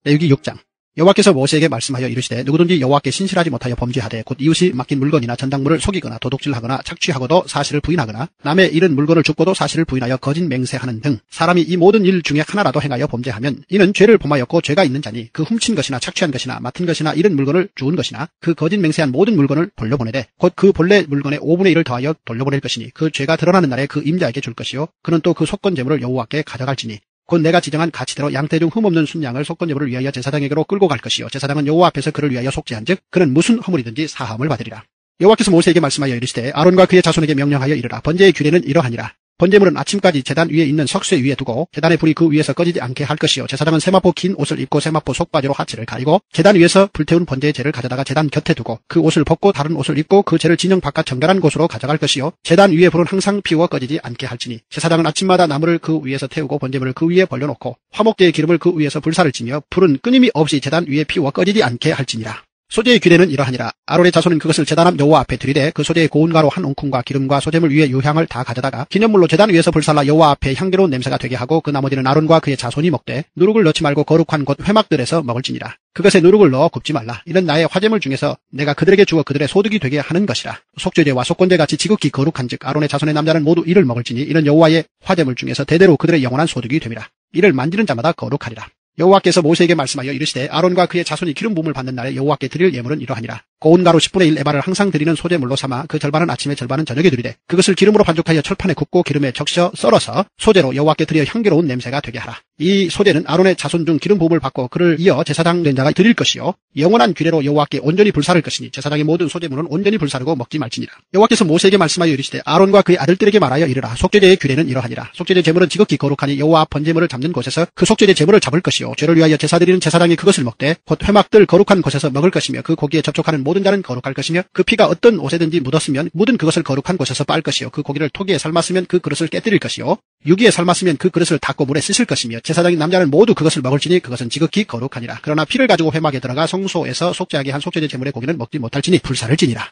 레위기 6장. 여호와께서 모세에게 말씀하여 이르시되 누구든지 여호와께 신실하지 못하여 범죄하되 곧 이웃이 맡긴 물건이나 전당물을 속이거나 도둑질하거나 착취하고도 사실을 부인하거나 남의 잃은 물건을 줍고도 사실을 부인하여 거짓 맹세하는 등 사람이 이 모든 일 중에 하나라도 행하여 범죄하면 이는 죄를 범하였고 죄가 있는 자니 그 훔친 것이나 착취한 것이나 맡은 것이나 잃은 물건을 주운 것이나 그 거짓 맹세한 모든 물건을 돌려보내되 곧 그 본래 물건의 5분의 1을 더하여 돌려보낼 것이니 그 죄가 드러나는 날에 그 임자에게 줄 것이요 그는 또 그 속건 제물을 여호와께 가져갈지니 곧 내가 지정한 가치대로 양떼 중 흠없는 순양을 속건제물을 위하여 제사장에게로 끌고 갈 것이요 제사장은 여호와 앞에서 그를 위하여 속죄한즉 그는 무슨 허물이든지 사함을 받으리라. 여호와께서 모세에게 말씀하여 이르시되 아론과 그의 자손에게 명령하여 이르라. 번제의 규례는 이러하니라. 번제물은 아침까지 제단 위에 있는 석쇠 위에 두고 제단의 불이 그 위에서 꺼지지 않게 할 것이요 제사장은 세마포 긴 옷을 입고 세마포 속바지로 하체를 가리고 제단 위에서 불태운 번제의 재를 가져다가 제단 곁에 두고 그 옷을 벗고 다른 옷을 입고 그 재를 진영 바깥 정결한 곳으로 가져갈 것이요 제단 위에 불은 항상 피워 꺼지지 않게 할지니 제사장은 아침마다 나무를 그 위에서 태우고 번제물을 그 위에 벌려놓고 화목제의 기름을 그 위에서 불사를 찌며 불은 끊임이 없이 제단 위에 피워 꺼지지 않게 할지니라. 소제의 규례는 이러하니라. 아론의 자손은 그것을 제단 앞 여호와 앞에 들이되 그 소제의 고운 가루 한 웅큼과 기름과 소제물 위에 유향을 다 가져다가 기념물로 제단 위에서 불살라 여호와 앞에 향기로운 냄새가 되게 하고 그 나머지는 아론과 그의 자손이 먹되 누룩을 넣지 말고 거룩한 곳 회막들에서 먹을지니라. 그것에 누룩을 넣어 굽지 말라. 이는 나의 화제물 중에서 내가 그들에게 주어 그들의 소득이 되게 하는 것이라. 속죄제와 속건제 같이 지극히 거룩한즉 아론의 자손의 남자는 모두 이를 먹을지니 이는 여호와의 화제물 중에서 대대로 그들의 영원한 소득이 됨이라. 이를 만지는 자마다 거룩하리라. 여호와께서 모세에게 말씀하여 이르시되 아론과 그의 자손이 기름 부음을 받는 날에 여호와께 드릴 예물은 이러하니라. 고운 가루 10분의 1 에바를 항상 드리는 소제물로 삼아 그 절반은 아침에 절반은 저녁에 드리되 그것을 기름으로 반죽하여 철판에 굽고 기름에 적셔 썰어서 소제로 여호와께 드려 향기로운 냄새가 되게 하라. 이 소제는 아론의 자손 중 기름 부음을 받고 그를 이어 제사장 된 자가 드릴 것이요 영원한 규례로 여호와께 온전히 불사를 것이니 제사장의 모든 소제물은 온전히 불사르고 먹지 말지니라. 여호와께서 모세에게 말씀하여 이르시되 아론과 그의 아들들에게 말하여 이르라. 속죄제의 규례는 이러하니라. 속죄제 제물은 지극히 거룩하니 여호와 앞 번제물을 잡는 곳에서 그 속죄제 제물을 잡을 것이요 죄를 위하여 제사 드리는 제사장이 그것을 먹되 곧 회막들 거룩한 곳에서 먹을 것이며 그 고기에 접촉하는 모든 자는 거룩할 것이며 그 피가 어떤 옷에든지 묻었으면 묻은 그것을 거룩한 곳에서 빨 것이요 그 고기를 토기에 삶았으면 그 그릇을 깨뜨릴 것이요 유기에 삶았으면 그 그릇을 닦고 물에 씻을 것이며 제사장인 남자는 모두 그것을 먹을지니 그것은 지극히 거룩하니라. 그러나 피를 가지고 회막에 들어가 성소에서 속죄하게 한 속죄제 제물의 고기는 먹지 못할지니 불사를 지니라.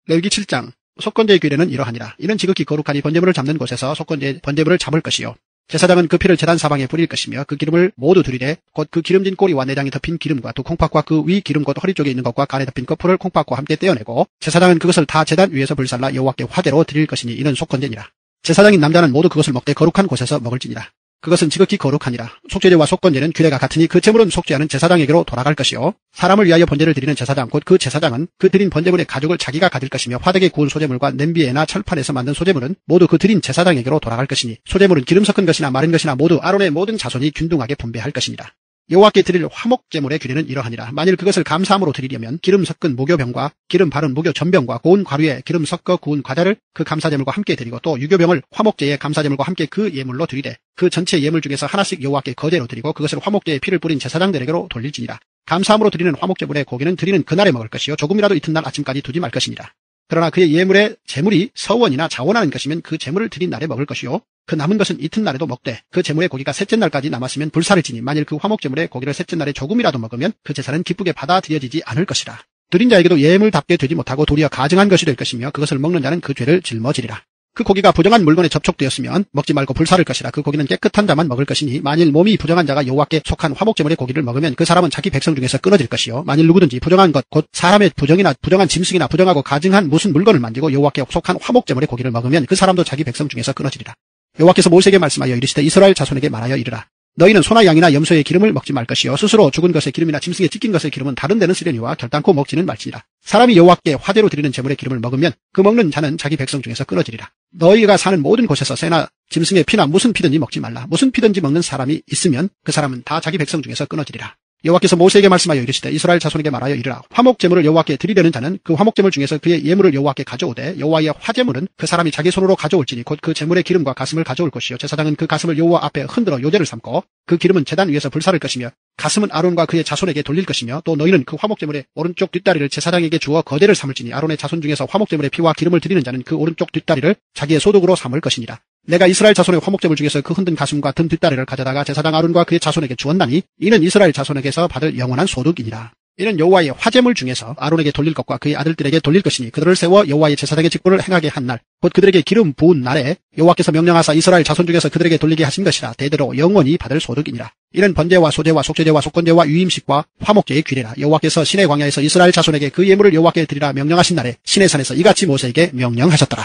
레위기 7장. 속건제의 규례는 이러하니라. 이는 지극히 거룩하니 번제물을 잡는 곳에서 번제물을 잡을 것이요 제사장은 그 피를 제단 사방에 뿌릴 것이며 그 기름을 모두 두리되 곧 그 기름진 꼬리와 내장에 덮인 기름과 두 콩팥과 그 위 기름 곧 허리 쪽에 있는 것과 간에 덮인 거풀을 콩팥과 함께 떼어내고 제사장은 그것을 다 제단 위에서 불살라 여호와께 화제로 드릴 것이니 이는 속건제니라. 제사장인 남자는 모두 그것을 먹되 거룩한 곳에서 먹을지니라. 그것은 지극히 거룩하니라. 속죄제와 속건제는 규례가 같으니 그 제물은 속죄하는 제사장에게로 돌아갈 것이요 사람을 위하여 번제를 드리는 제사장 곧 그 제사장은 그 드린 번제물의 가죽을 자기가 가질 것이며 화덕에 구운 소제물과 냄비에나 철판에서 만든 소제물은 모두 그 드린 제사장에게로 돌아갈 것이니 소제물은 기름 섞은 것이나 마른 것이나 모두 아론의 모든 자손이 균등하게 분배할 것입니다. 여호와께 드릴 화목제물의 규례는 이러하니라. 만일 그것을 감사함으로 드리려면 기름 섞은 무교병과 기름 바른 무교 전병과 고운 과류에 기름 섞어 구운 과자를 그 감사제물과 함께 드리고 또 유교병을 화목제의 감사제물과 함께 그 예물로 드리되 그 전체 예물 중에서 하나씩 여호와께 거제로 드리고 그것을 화목제의 피를 뿌린 제사장들에게로 돌릴지니라. 감사함으로 드리는 화목제물의 고기는 드리는 그날에 먹을 것이요 조금이라도 이튿날 아침까지 두지 말 것이니라. 그러나 그의 예물의 제물이 서원이나 자원하는 것이면 그 제물을 드린 날에 먹을 것이요 그 남은 것은 이튿날에도 먹되 그 제물의 고기가 셋째 날까지 남았으면 불사를 지니 만일 그 화목제물의 고기를 셋째 날에 조금이라도 먹으면 그 제사는 기쁘게 받아들여지지 않을 것이라. 드린 자에게도 예물답게 되지 못하고 도리어 가증한 것이 될 것이며 그것을 먹는 자는 그 죄를 짊어지리라. 그 고기가 부정한 물건에 접촉되었으면 먹지 말고 불사를 것이라. 그 고기는 깨끗한 자만 먹을 것이니 만일 몸이 부정한 자가 여호와께 속한 화목제물의 고기를 먹으면 그 사람은 자기 백성 중에서 끊어질 것이요 만일 누구든지 부정한 것 곧 사람의 부정이나 부정한 짐승이나 부정하고 가증한 무슨 물건을 만지고 여호와께 속한 화목제물의 고기를 먹으면 그 사람도 자기 백성 중에서 끊어지리라. 여호와께서 모세에게 말씀하여 이르시되 이스라엘 자손에게 말하여 이르라. 너희는 소나 양이나 염소의 기름을 먹지 말 것이요 스스로 죽은 것의 기름이나 짐승에 찢긴 것의 기름은 다른 데는 쓰려니와 결단코 먹지는 말지니라. 사람이 여호와께 화제로 드리는 제물의 기름을 먹으면 그 먹는 자는 자기 백성 중에서 끊어지리라. 너희가 사는 모든 곳에서 새나 짐승의 피나 무슨 피든지 먹지 말라. 무슨 피든지 먹는 사람이 있으면 그 사람은 다 자기 백성 중에서 끊어지리라. 여호와께서 모세에게 말씀하여 이르시되 이스라엘 자손에게 말하여 이르라. 화목제물을 여호와께 드리려는 자는 그 화목제물 중에서 그의 예물을 여호와께 가져오되 여호와의 화제물은 그 사람이 자기 손으로 가져올지니 곧 그 제물의 기름과 가슴을 가져올 것이요 제사장은 그 가슴을 여호와 앞에 흔들어 요제를 삼고 그 기름은 제단 위에서 불사를 것이며 가슴은 아론과 그의 자손에게 돌릴 것이며 또 너희는 그 화목제물의 오른쪽 뒷다리를 제사장에게 주어 거제를 삼을지니 아론의 자손 중에서 화목제물의 피와 기름을 드리는 자는 그 오른쪽 뒷다리를 자기의 소득으로 삼을 것이니라. 내가 이스라엘 자손의 화목제물 중에서 그 흔든 가슴과 등 뒷다리를 가져다가 제사장 아론과 그의 자손에게 주었나니 이는 이스라엘 자손에게서 받을 영원한 소득이니라. 이는 여호와의 화제물 중에서 아론에게 돌릴 것과 그의 아들들에게 돌릴 것이니 그들을 세워 여호와의 제사장의 직분을 행하게 한 날, 곧 그들에게 기름 부은 날에 여호와께서 명령하사 이스라엘 자손 중에서 그들에게 돌리게 하신 것이라. 대대로 영원히 받을 소득이니라. 이는 번제와 소제와 속죄제와 속건제와 유임식과 화목제의 규례라. 여호와께서 시내 광야에서 이스라엘 자손에게 그 예물을 여호와께 드리라 명령하신 날에 시내산에서 이같이 모세에게 명령하셨더라.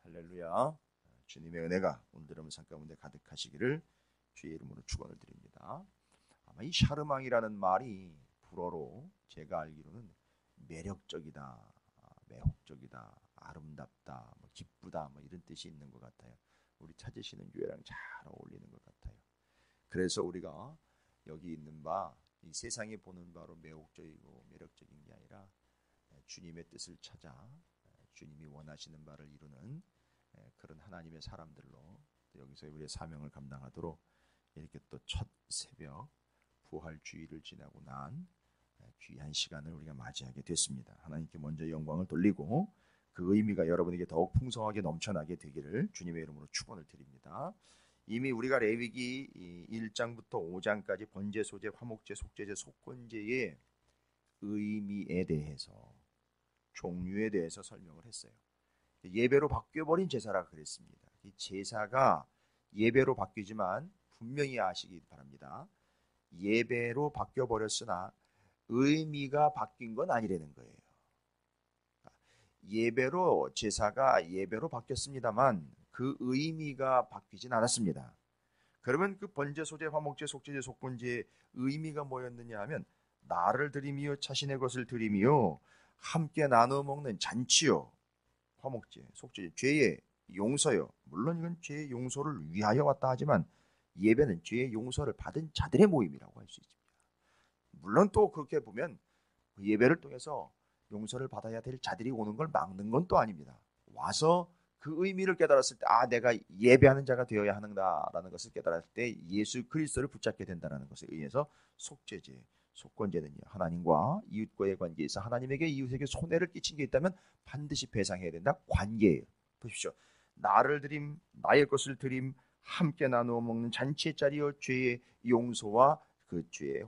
할렐루야. 주님의 은혜가 오늘 여러분 삶 가운데 가득하시기를 주의 이름으로 축원을 드립니다. 아마 이 샤르망이라는 말이 불어로 제가 알기로는 매력적이다, 매혹적이다, 아름답다, 기쁘다 이런 뜻이 있는 것 같아요. 우리 찾으시는 교회랑 잘 어울리는 것 같아요. 그래서 우리가 여기 있는 바, 이 세상에 보는 바로 매혹적이고 매력적인 게 아니라 주님의 뜻을 찾아 주님이 원하시는 바를 이루는 그런 하나님의 사람들로 여기서 우리의 사명을 감당하도록 이렇게 또 첫 새벽 부활 주일을 지나고 난 귀한 시간을 우리가 맞이하게 됐습니다. 하나님께 먼저 영광을 돌리고 그 의미가 여러분에게 더욱 풍성하게 넘쳐나게 되기를 주님의 이름으로 축원을 드립니다. 이미 우리가 레위기 1장부터 5장까지 번제, 소제, 화목제, 속죄제, 속건제의 의미에 대해서 종류에 대해서 설명을 했어요. 예배로 바뀌어버린 제사라 그랬습니다. 이 제사가 예배로 바뀌지만 분명히 아시기 바랍니다. 예배로 바뀌어버렸으나 의미가 바뀐 건 아니라는 거예요. 예배로 제사가 예배로 바뀌었습니다만 그 의미가 바뀌진 않았습니다. 그러면 그 번제, 소제, 화목제, 속죄제, 속건제의 의미가 뭐였느냐 하면 나를 드리며 자신의 것을 드리며 함께 나눠 먹는 잔치요. 화목제, 속죄제, 죄의 용서요. 물론 이건 죄의 용서를 위하여 왔다 하지만 예배는 죄의 용서를 받은 자들의 모임이라고 할 수 있습니다. 물론 또 그렇게 보면 예배를 통해서 용서를 받아야 될 자들이 오는 걸 막는 건 또 아닙니다. 와서 그 의미를 깨달았을 때 내가 예배하는 자가 되어야 하는다라는 것을 깨달았을 때 예수 그리스도를 붙잡게 된다는 것에 의해서 속죄제, 속건제는요, 하나님과 이웃과의 관계에서 하나님에게 이웃에게 손해를 끼친 게 있다면 반드시 배상해야 된다. 관계예요. 보십시오. 나를 드림, 나의 것을 드림, 함께 나누어 먹는 잔치의 자리여 죄의 용서와 그 죄의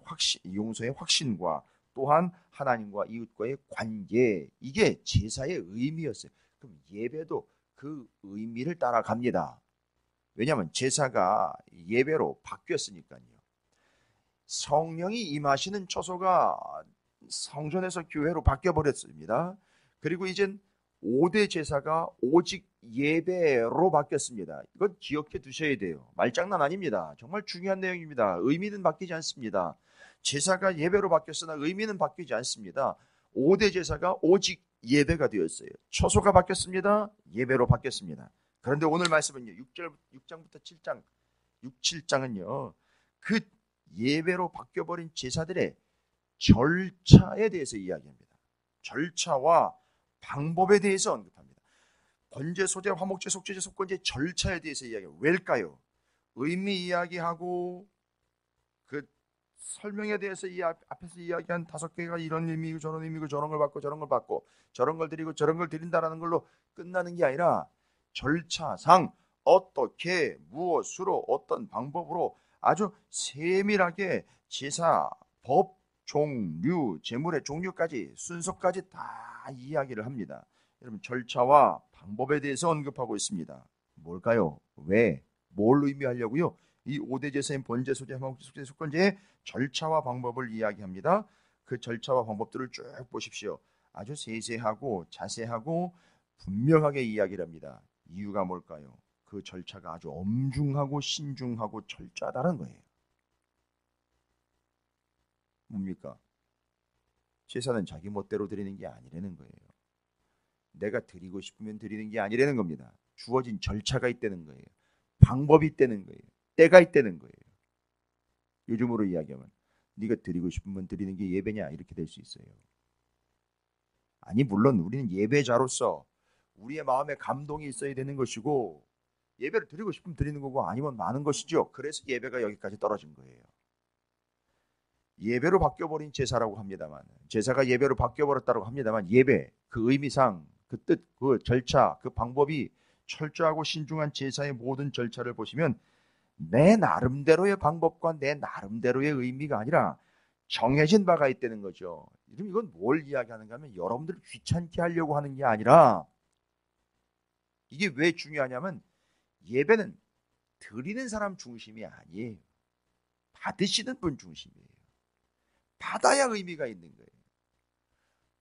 용서의 확신과 또한 하나님과 이웃과의 관계, 이게 제사의 의미였어요. 그럼 예배도 그 의미를 따라갑니다. 왜냐하면 제사가 예배로 바뀌었으니까요. 성령이 임하시는 처소가 성전에서 교회로 바뀌어버렸습니다. 그리고 이젠 5대 제사가 오직 예배로 바뀌었습니다. 이건 기억해 두셔야 돼요. 말장난 아닙니다. 정말 중요한 내용입니다. 의미는 바뀌지 않습니다. 제사가 예배로 바뀌었으나 의미는 바뀌지 않습니다. 5대 제사가 오직 예배가 되었어요. 처소가 바뀌었습니다. 예배로 바뀌었습니다. 그런데 오늘 말씀은요, 6장부터 7장, 6, 7장은요, 그 예배로 바뀌어버린 제사들의 절차에 대해서 이야기합니다. 절차와 방법에 대해서 언급합니다. 번제, 소제, 화목제, 속죄제, 속건제 절차에 대해서 이야기해요. 왜일까요? 의미 이야기하고 그 설명에 대해서 이 앞에서 이야기한 5개가 이런 의미고 저런 의미고 저런 걸 받고 저런 걸 받고 저런 걸 드리고 저런 걸 드린다라는 걸로 끝나는 게 아니라 절차상 어떻게 무엇으로 어떤 방법으로 아주 세밀하게 제사, 법, 종류, 제물의 종류까지 순서까지 다 이야기를 합니다. 여러분 절차와 방법에 대해서 언급하고 있습니다. 뭘까요? 왜? 뭘 의미하려고요? 이 5대 제사인 번제, 소제, 화목제, 속죄, 속건제의 절차와 방법을 이야기합니다. 그 절차와 방법들을 쭉 보십시오. 아주 세세하고 자세하고 분명하게 이야기를 합니다. 이유가 뭘까요? 그 절차가 아주 엄중하고 신중하고 철저하다는 거예요. 뭡니까? 제사는 자기 멋대로 드리는 게 아니라는 거예요. 내가 드리고 싶으면 드리는 게 아니라는 겁니다. 주어진 절차가 있다는 거예요. 방법이 있다는 거예요. 때가 있다는 거예요. 요즘으로 이야기하면 네가 드리고 싶으면 드리는 게 예배냐 이렇게 될 수 있어요. 아니 물론 우리는 예배자로서 우리의 마음에 감동이 있어야 되는 것이고 예배를 드리고 싶으면 드리는 거고 아니면 마는 것이죠. 그래서 예배가 여기까지 떨어진 거예요. 예배로 바뀌어버린 제사라고 합니다만 제사가 예배로 바뀌어버렸다고 합니다만 예배 그 의미상 그 뜻, 그 절차, 그 방법이 철저하고 신중한 제사의 모든 절차를 보시면 내 나름대로의 방법과 내 나름대로의 의미가 아니라 정해진 바가 있다는 거죠. 이건 뭘 이야기하는가 하면 여러분들을 귀찮게 하려고 하는 게 아니라, 이게 왜 중요하냐면 예배는 드리는 사람 중심이 아니에요. 받으시는 분 중심이에요. 받아야 의미가 있는 거예요.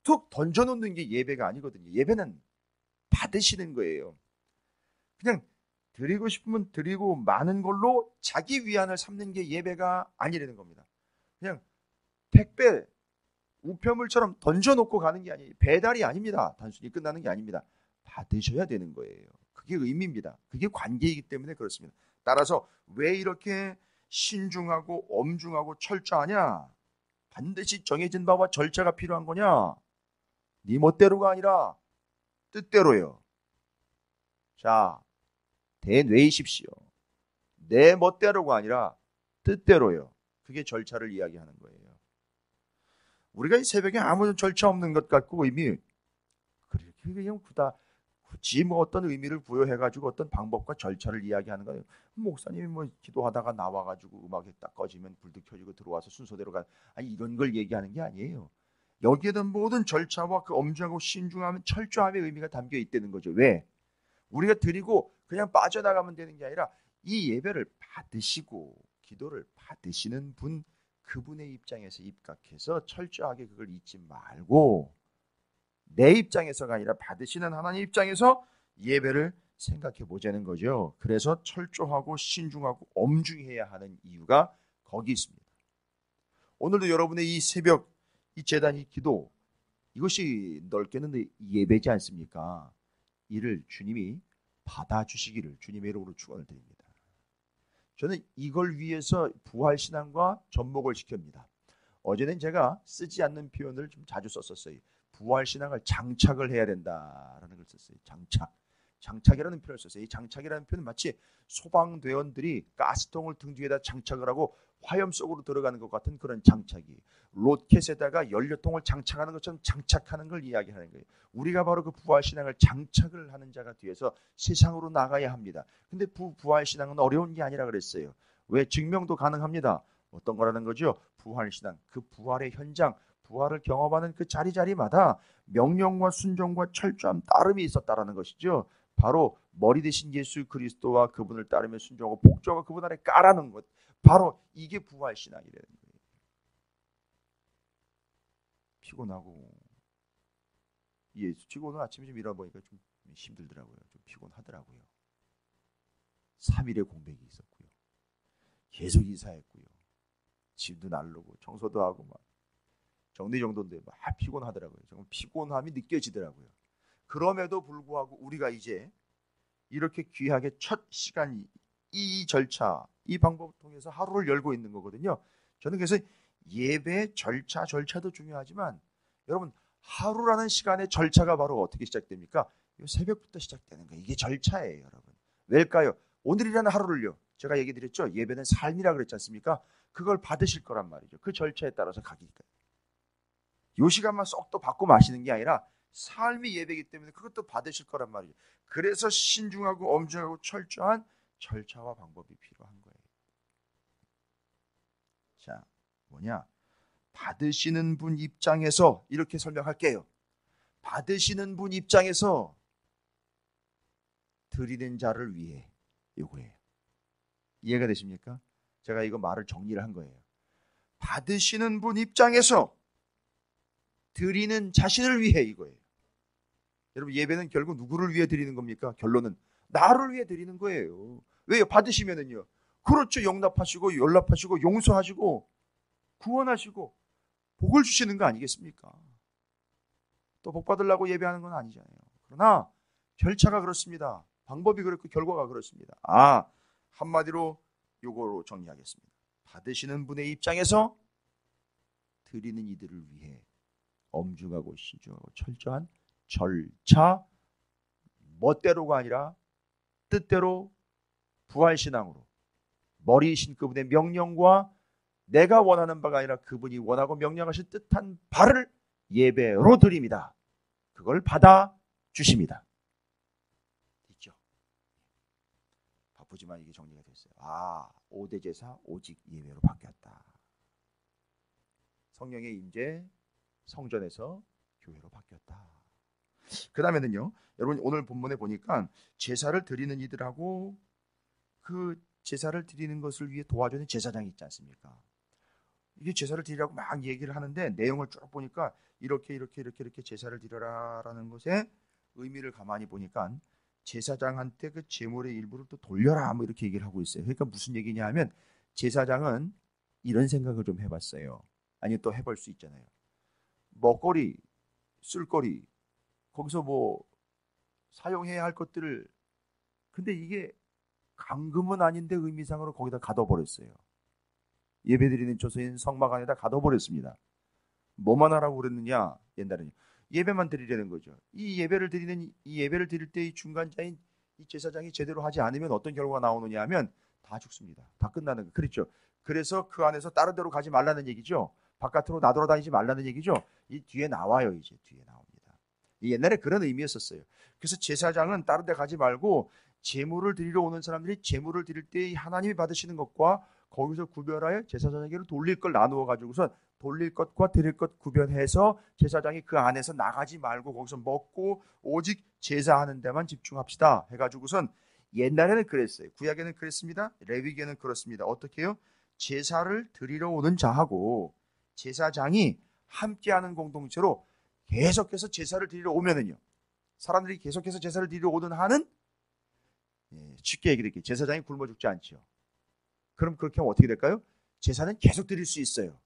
툭 던져놓는 게 예배가 아니거든요. 예배는 받으시는 거예요. 그냥 드리고 싶으면 드리고 많은 걸로 자기 위안을 삼는 게 예배가 아니라는 겁니다. 그냥 택배, 우편물처럼 던져놓고 가는 게 아니에요. 배달이 아닙니다. 단순히 끝나는 게 아닙니다. 받으셔야 되는 거예요. 그게 의미입니다. 그게 관계이기 때문에 그렇습니다. 따라서 왜 이렇게 신중하고 엄중하고 철저하냐? 반드시 정해진 바와 절차가 필요한 거냐? 네 멋대로가 아니라 뜻대로요. 자, 대뇌이십시오. 내 멋대로가 아니라 뜻대로요. 그게 절차를 이야기하는 거예요. 우리가 이 새벽에 아무 절차 없는 것 같고 의미, 그렇게 그냥 굳이 뭐 어떤 의미를 부여해가지고 어떤 방법과 절차를 이야기하는 거예요. 목사님이 뭐 기도하다가 나와가지고 음악이 딱 꺼지면 불도 켜지고 들어와서 순서대로 아니 이런 걸 얘기하는 게 아니에요. 여기에는 모든 절차와 그 엄중하고 신중함, 철저함의 의미가 담겨 있다는 거죠. 왜? 우리가 드리고 그냥 빠져나가면 되는 게 아니라 이 예배를 받으시고 기도를 받으시는 분, 그분의 입장에서 입각해서 철저하게 그걸 잊지 말고 내 입장에서가 아니라 받으시는 하나님 입장에서 예배를 생각해 보자는 거죠. 그래서 철저하고 신중하고 엄중해야 하는 이유가 거기 있습니다. 오늘도 여러분의 이 새벽, 이 제단, 이 기도, 이것이 넓게는 예배지 않습니까? 이를 주님이 받아주시기를 주님의 이름으로 축원을 드립니다. 저는 이걸 위해서 부활신앙과 접목을 시킵니다. 어제는 제가 쓰지 않는 표현을 좀 자주 썼었어요. 부활신앙을 장착을 해야 된다라는 걸 썼어요. 장착이라는 표현을 썼어요. 이 장착이라는 표현은 마치 소방대원들이 가스통을 등 뒤에다 장착을 하고 화염 속으로 들어가는 것 같은 그런 장착이, 로켓에다가 연료통을 장착하는 것처럼 장착하는 걸 이야기하는 거예요. 우리가 바로 그 부활신앙을 장착을 하는 자가 뒤에서 세상으로 나가야 합니다. 근데 부활신앙은 어려운 게 아니라 그랬어요. 왜? 증명도 가능합니다. 어떤 거라는 거죠? 부활신앙, 그 부활의 현장, 부활을 경험하는 그 자리자리마다 명령과 순종과 철저함, 따름이 있었다라는 것이죠. 바로 머리 대신 예수 그리스도와 그분을 따르며 순종하고 복종하고 그분 안에 까라는 것, 바로 이게 부활신앙이라는 거예요. 피곤하고 예수 치고 오늘 아침에 좀 일어나보니까 좀 힘들더라고요. 좀 피곤하더라고요. 3일의 공백이 있었고요. 계속 이사했고요. 집도 날르고 청소도 하고 막 정리정돈인데 막 피곤하더라고요. 정말 피곤함이 느껴지더라고요. 그럼에도 불구하고 우리가 이제 이렇게 귀하게 첫 시간, 이 절차, 이 방법을 통해서 하루를 열고 있는 거거든요. 저는 그래서 예배 절차도 중요하지만 여러분, 하루라는 시간의 절차가 바로 어떻게 시작됩니까? 새벽부터 시작되는 거예요. 이게 절차예요, 여러분. 왜일까요? 오늘이라는 하루를요, 제가 얘기 드렸죠. 예배는 삶이라 그랬지 않습니까? 그걸 받으실 거란 말이죠. 그 절차에 따라서 가기니까. 요 시간만 쏙 또 받고 마시는 게 아니라 삶이 예배이기 때문에 그것도 받으실 거란 말이죠. 그래서 신중하고 엄중하고 철저한 절차와 방법이 필요한 거예요. 자, 뭐냐? 받으시는 분 입장에서 이렇게 설명할게요. 받으시는 분 입장에서 드리는 자를 위해 요거예요. 이해가 되십니까? 제가 이거 말을 정리를 한 거예요. 받으시는 분 입장에서 드리는 자신을 위해 이거예요. 여러분, 예배는 결국 누구를 위해 드리는 겁니까? 결론은 나를 위해 드리는 거예요. 왜요? 받으시면은요, 그렇죠. 용납하시고 연락하시고 용서하시고 구원하시고 복을 주시는 거 아니겠습니까? 또 복 받으려고 예배하는 건 아니잖아요. 그러나 절차가 그렇습니다. 방법이 그렇고 결과가 그렇습니다. 한마디로 요거로 정리하겠습니다. 받으시는 분의 입장에서 드리는 이들을 위해 엄중하고 신중하고 철저한 절차, 멋대로가 아니라 뜻대로 부활신앙으로 머리이신 그분의 명령과 내가 원하는 바가 아니라 그분이 원하고 명령하신 뜻한 바를 예배로 드립니다. 그걸 받아 주십니다. 있죠? 바쁘지만 이게 정리가 됐어요. 5대 제사 오직 예배로 바뀌었다. 성령의 임재, 성전에서 교회로 바뀌었다. 그 다음에는요, 여러분 오늘 본문에 보니까 제사를 드리는 이들하고 그 제사를 드리는 것을 위해 도와주는 제사장이 있지 않습니까? 이게 제사를 드리라고 막 얘기를 하는데 내용을 쭉 보니까 이렇게 제사를 드려라라는 것에 의미를 가만히 보니까 제사장한테 그 제물의 일부를 또 돌려라 뭐 이렇게 얘기를 하고 있어요. 그러니까 무슨 얘기냐 하면 제사장은 이런 생각을 좀 해봤어요. 아니 또 해볼 수 있잖아요. 먹거리, 쓸거리 거기서 뭐 사용해야 할 것들을 근데 이게 감금은 아닌데 의미상으로 거기다 가둬버렸어요. 예배드리는 조서인 성막 안에다 가둬버렸습니다. 뭐만 하라고 그랬느냐? 옛날에는 예배만 드리려는 거죠. 이 예배를 드릴 때 이 중간자인 이 제사장이 제대로 하지 않으면 어떤 결과가 나오느냐 하면 다 죽습니다. 다 끝나는 거. 그렇죠. 그래서 그 안에서 다른 데로 가지 말라는 얘기죠. 바깥으로 나돌아다니지 말라는 얘기죠. 이 뒤에 나와요. 이제 뒤에 나옵니다. 옛날에 그런 의미였었어요. 그래서 제사장은 다른 데 가지 말고 제물을 드리러 오는 사람들이 제물을 드릴 때 하나님이 받으시는 것과 거기서 구별하여 제사장에게로 돌릴 걸 나누어 가지고선 돌릴 것과 드릴 것 구별해서 제사장이 그 안에서 나가지 말고 거기서 먹고 오직 제사하는 데만 집중합시다 해가지고선 옛날에는 그랬어요. 구약에는 그랬습니다. 레위기에는 그렇습니다. 어떻게 해요? 제사를 드리러 오는 자하고 제사장이 함께하는 공동체로 계속해서 제사를 드리러 오면은요. 사람들이 계속해서 제사를 드리러 오는 한은 쉽게 얘기할게요. 제사장이 굶어 죽지 않죠. 그럼 그렇게 하면 어떻게 될까요? 제사는 계속 드릴 수 있어요.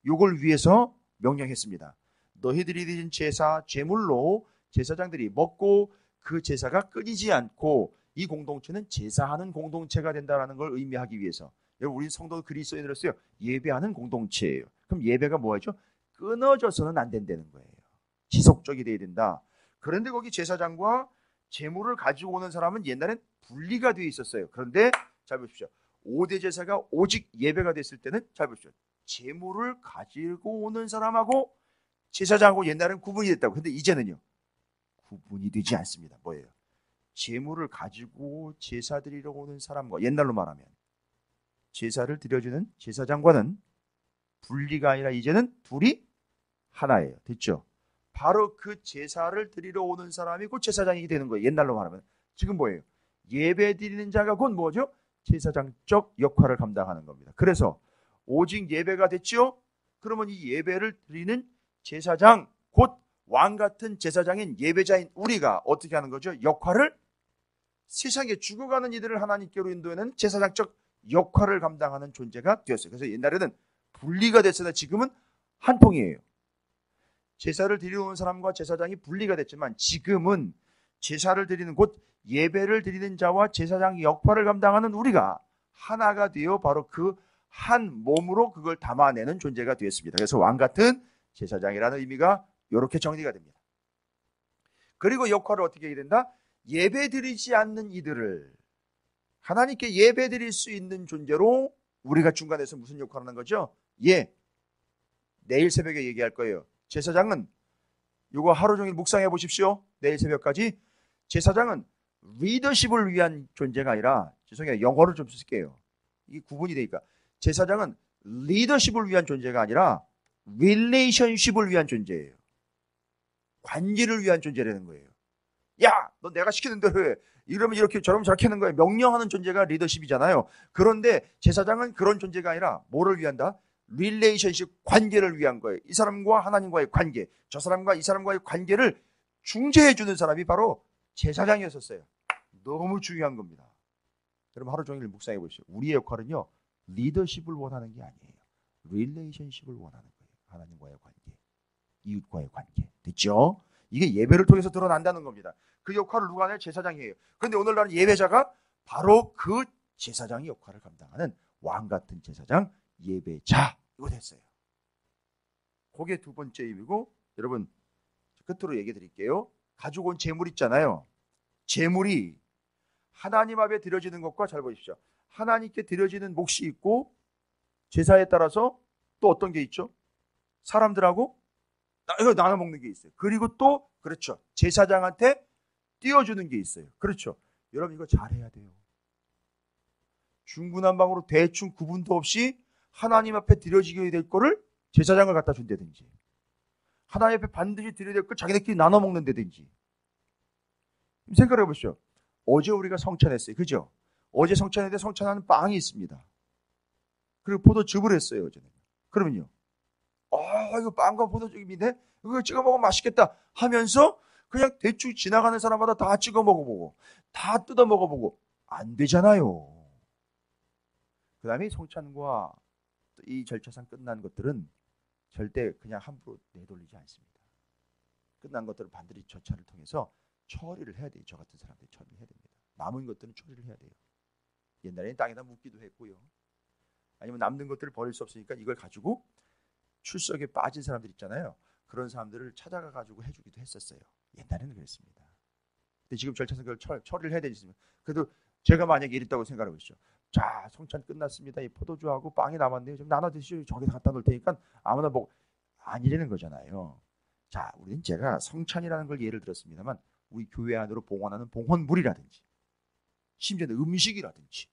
요걸 위해서 명령했습니다. 너희들이 드린 제사, 제물로 제사장들이 먹고 그 제사가 끊이지 않고 이 공동체는 제사하는 공동체가 된다는 걸 의미하기 위해서 여러분 우리 성도 그리스도인으로서요. 예배하는 공동체예요. 그럼 예배가 뭐죠? 끊어져서는 안 된다는 거예요. 지속적이 돼야 된다. 그런데 거기 제사장과 제물을 가지고 오는 사람은 옛날엔 분리가 되어 있었어요. 그런데 잘 보십시오. 5대 제사가 오직 예배가 됐을 때는 잘 보십시오. 제물을 가지고 오는 사람하고 제사장하고 옛날엔 구분이 됐다고. 근데 이제는요. 구분이 되지 않습니다. 뭐예요? 제물을 가지고 제사 드리러 오는 사람과 옛날로 말하면 제사를 드려주는 제사장과는 분리가 아니라 이제는 둘이 하나예요. 됐죠? 바로 그 제사를 드리러 오는 사람이 곧 제사장이 되는 거예요. 옛날로 말하면. 지금 뭐예요? 예배 드리는 자가 곧 뭐죠? 제사장적 역할을 감당하는 겁니다. 그래서 오직 예배가 됐죠? 그러면 이 예배를 드리는 제사장, 곧 왕 같은 제사장인 예배자인 우리가 어떻게 하는 거죠? 역할을 세상에 죽어가는 이들을 하나님께로 인도하는 제사장적 역할을 감당하는 존재가 되었어요. 그래서 옛날에는 분리가 됐으나 지금은 한 통이에요. 제사를 드리러 오는 사람과 제사장이 분리가 됐지만 지금은 제사를 드리는 곧 예배를 드리는 자와 제사장 역할을 감당하는 우리가 하나가 되어 바로 그 한 몸으로 그걸 담아내는 존재가 되었습니다. 그래서 왕 같은 제사장이라는 의미가 이렇게 정리가 됩니다. 그리고 역할을 어떻게 해야 된다? 예배 드리지 않는 이들을 하나님께 예배 드릴 수 있는 존재로 우리가 중간에서 무슨 역할을 하는 거죠? 내일 새벽에 얘기할 거예요. 제사장은 이거 하루 종일 묵상해 보십시오. 내일 새벽까지. 제사장은 리더십을 위한 존재가 아니라 죄송해요. 영어를 좀 쓸게요. 이게 구분이 되니까. 제사장은 리더십을 위한 존재가 아니라 릴레이션십을 위한 존재예요. 관계를 위한 존재라는 거예요. 야, 너 내가 시키는 대로 해. 이러면 이렇게 저러면 저렇게 하는 거예요. 명령하는 존재가 리더십이잖아요. 그런데 제사장은 그런 존재가 아니라 뭐를 위한다? 릴레이션십, 관계를 위한 거예요. 이 사람과 하나님과의 관계, 저 사람과 이 사람과의 관계를 중재해 주는 사람이 바로 제사장이었었어요. 너무 중요한 겁니다. 여러분 하루 종일 묵상해 보시죠. 우리의 역할은요. 리더십을 원하는 게 아니에요. 릴레이션십을 원하는 거예요. 하나님과의 관계, 이웃과의 관계. 됐죠? 이게 예배를 통해서 드러난다는 겁니다. 그 역할을 누가 하냐? 제사장이에요. 그런데 오늘날은 예배자가 바로 그 제사장의 역할을 감당하는 왕 같은 제사장, 예배자. 이거 됐어요. 그게 두 번째 의미고 여러분 끝으로 얘기 드릴게요. 가지고 온 제물 있잖아요. 제물이 하나님 앞에 드려지는 것과 잘 보십시오. 하나님께 드려지는 몫이 있고 제사에 따라서 또 어떤 게 있죠? 사람들하고 이거 나눠 먹는 게 있어요. 그리고 또 그렇죠. 제사장한테 띄워주는 게 있어요. 그렇죠. 여러분 이거 잘해야 돼요. 중구난방으로 대충 구분도 없이 하나님 앞에 드려지게 될 거를 제사장을 갖다 준다든지, 하나님 앞에 반드시 드려야 될 것 자기네끼리 나눠 먹는다든지. 생각해 보시죠. 어제 우리가 성찬했어요. 그죠? 어제 성찬했는데 성찬하는 빵이 있습니다. 그리고 포도즙을 했어요, 어제는. 그러면요. 이거 빵과 포도즙인데 이거 찍어 먹으면 맛있겠다 하면서 그냥 대충 지나가는 사람마다 다 찍어 먹어보고 다 뜯어 먹어보고 안 되잖아요. 그 다음에 성찬과 이 절차상 끝난 것들은 절대 그냥 함부로 내돌리지 않습니다. 끝난 것들은 반드시 절차를 통해서 처리를 해야 돼요. 저 같은 사람들이 처리를 해야 됩니다. 남은 것들은 처리를 해야 돼요. 옛날에는 땅에다 묻기도 했고요. 아니면 남는 것들을 버릴 수 없으니까 이걸 가지고 출석에 빠진 사람들 있잖아요. 그런 사람들을 찾아가 가지고 해주기도 했었어요. 옛날에는 그랬습니다. 근데 지금 절차상 그걸 처리를 해야 되겠습니다. 그래도 제가 만약에 이랬다고 생각해 보시죠. 자, 성찬 끝났습니다. 이 포도주하고 빵이 남았네요. 좀 나눠 드시죠. 저기다 갖다 놓을 테니까 아무나 먹고. 아니라는 거잖아요. 자, 우리는 제가 성찬이라는 걸 예를 들었습니다만 우리 교회 안으로 봉헌하는 봉헌물이라든지 심지어는 음식이라든지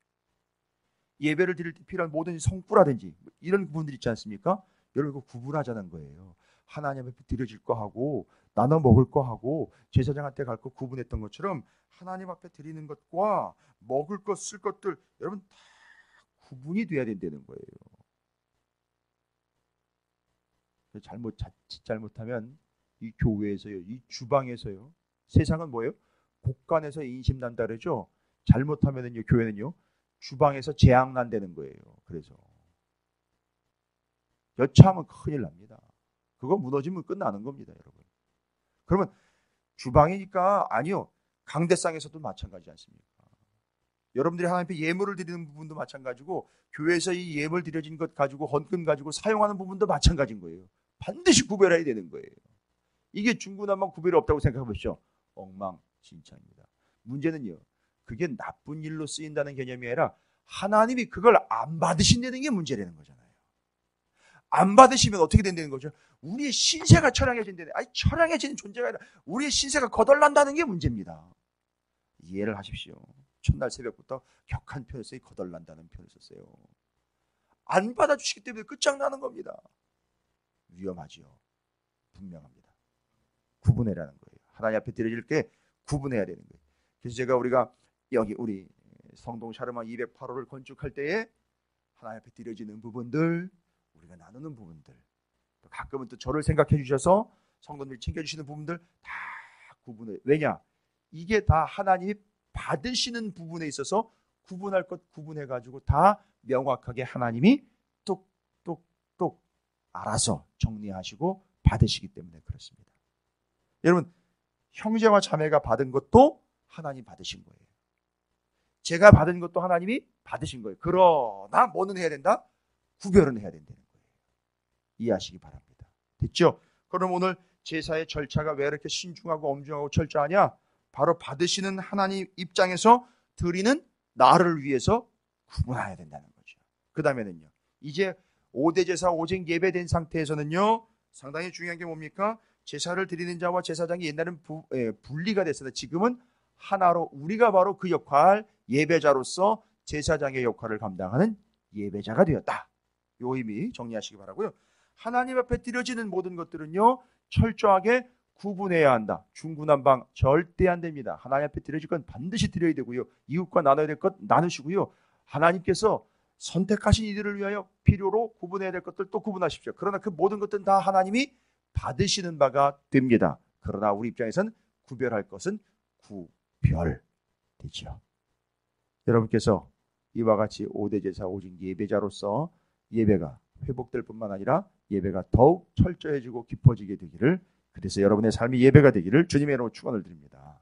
예배를 드릴 때 필요한 모든 성부라든지 이런 부분들 있지 않습니까? 여러분, 그거 구분하자는 거예요. 하나님 앞에 드려질 거 하고 나눠 먹을 거 하고 제사장한테 갈 거 구분했던 것처럼 하나님 앞에 드리는 것과 먹을 것, 쓸 것들 여러분 다 구분이 돼야 된다는 거예요. 자칫 잘못하면 이 교회에서요, 이 주방에서요, 세상은 뭐예요? 곳간에서 인심난다 그러죠. 잘못하면은요, 교회는요, 주방에서 재앙 난다는 거예요. 그래서 여차하면 큰일 납니다. 그거 무너지면 끝나는 겁니다, 여러분. 그러면 주방이니까 아니요, 강대상에서도 마찬가지 않습니까? 여러분들이 하나님 앞에 예물을 드리는 부분도 마찬가지고 교회에서 이 예물 드려진 것 가지고 헌금 가지고 사용하는 부분도 마찬가지인 거예요. 반드시 구별해야 되는 거예요. 이게 중구난방 구별이 없다고 생각해 보시죠. 엉망진창입니다. 문제는요, 그게 나쁜 일로 쓰인다는 개념이 아니라 하나님이 그걸 안 받으신다는 게 문제라는 거잖아요. 안 받으시면 어떻게 된다는 거죠? 우리의 신세가 처량해진다는, 처량해지는 존재가 아니라 우리의 신세가 거덜난다는 게 문제입니다. 이해를 하십시오. 첫날 새벽부터 격한 표현을 써요. 거덜난다는 표현을 썼어요. 안 받아주시기 때문에 끝장나는 겁니다. 위험하지요. 분명합니다. 구분해라는 거예요. 하나님 앞에 드려질 게 구분해야 되는 거예요. 그래서 우리가 여기 우리 성동 샤르마 208호를 건축할 때에 하나님 앞에 드려지는 부분들, 우리가 나누는 부분들, 또 가끔은 또 저를 생각해 주셔서 성도님을 챙겨주시는 부분들 다 구분해. 왜냐? 이게 다 하나님이 받으시는 부분에 있어서 구분할 것 구분해가지고 다 명확하게 하나님이 똑똑똑 알아서 정리하시고 받으시기 때문에 그렇습니다. 여러분, 형제와 자매가 받은 것도 하나님 받으신 거예요. 제가 받은 것도 하나님이 받으신 거예요. 그러나 뭐는 해야 된다? 구별은 해야 된다는 거예요. 이해하시기 바랍니다. 됐죠? 그럼 오늘 제사의 절차가 왜 이렇게 신중하고 엄중하고 철저하냐? 바로 받으시는 하나님 입장에서 드리는 나를 위해서 구분해야 된다는 거죠. 그 다음에는요, 이제 5대 제사 오직 예배된 상태에서는요, 상당히 중요한 게 뭡니까? 제사를 드리는 자와 제사장이 옛날은 분리가 됐습니다. 지금은 하나로, 우리가 바로 그 역할, 예배자로서 제사장의 역할을 감당하는 예배자가 되었다. 요 의미 정리하시기 바라고요. 하나님 앞에 드려지는 모든 것들은요, 철저하게 구분해야 한다. 중구난방 절대 안 됩니다. 하나님 앞에 드려질 건 반드시 드려야 되고요. 이웃과 나눠야 될 것 나누시고요. 하나님께서 선택하신 이들을 위하여 필요로 구분해야 될 것들 또 구분하십시오. 그러나 그 모든 것들은 다 하나님이 받으시는 바가 됩니다. 그러나 우리 입장에서는 구별할 것은 구별되죠. 여러분께서 이와 같이 5대 제사 오직 예배자로서 예배가 회복될 뿐만 아니라 예배가 더욱 철저해지고 깊어지게 되기를, 그래서 여러분의 삶이 예배가 되기를 주님의 이름으로 축원을 드립니다.